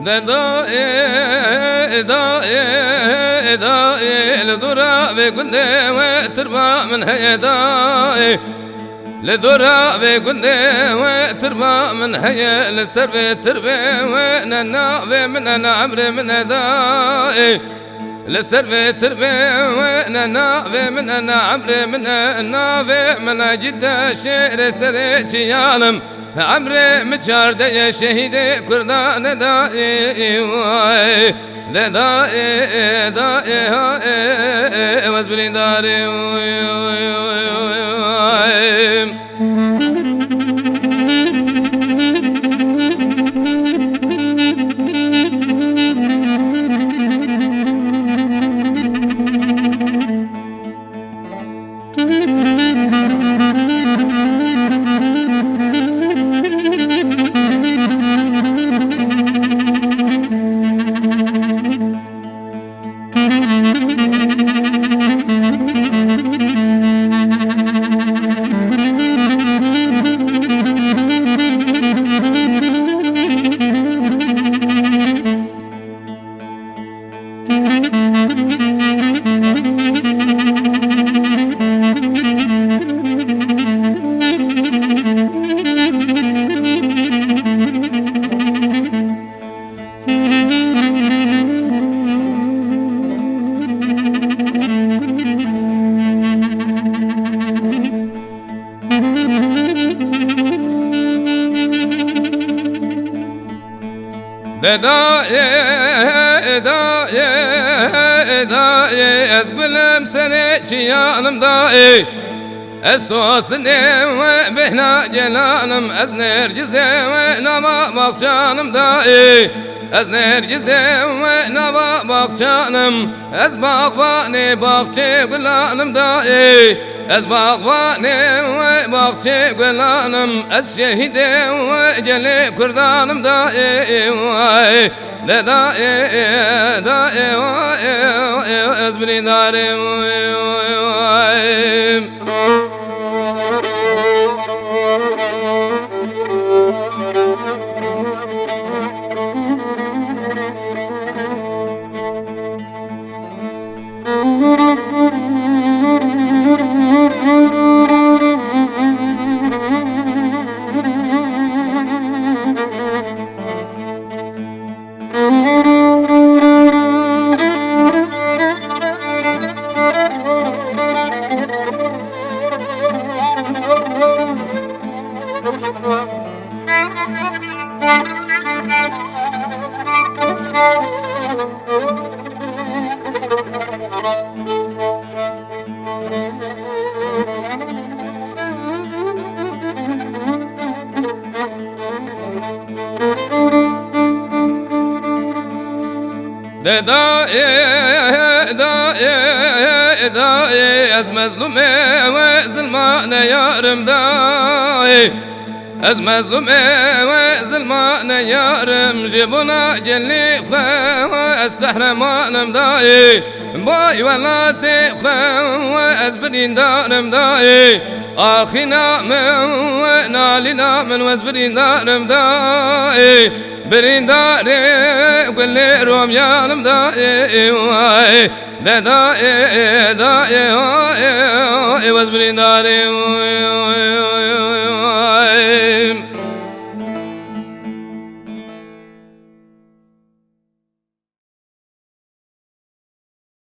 داي داي داي لدورا بقندي وتربى من هيداي لدورا بقندي وتربى من هي للسرب تربي وننا من انا عمري من هداي للسرب تربي وننا من انا عمري من النافي من جد شير سريتش يالم عمري متشار دي شهيدي كردان دائي دائي دائي وزبري داري داي داي داي أزبلم سنة يانم داي السوسني وبهنا جلانم أزنير جزي ونما بقشانم داي أزنير جزي ونما بقشانم أزباق باني بقشي قلانم داي أزباق باني وبقشي قلانم الشهيدي وجلي كردانم داي داي داي أزبري داري داي داي داي از مظلومه وظلمان يارم داي از مظلومه وظلمان يارم جبنا جلي خوا از قهرمانم داي باي ولاتي خوا از برين دارم داي آخنا من ونالنا من وزبرين دارم داي برين داري وقل لي روم يالم داي داي داي وزبرين داري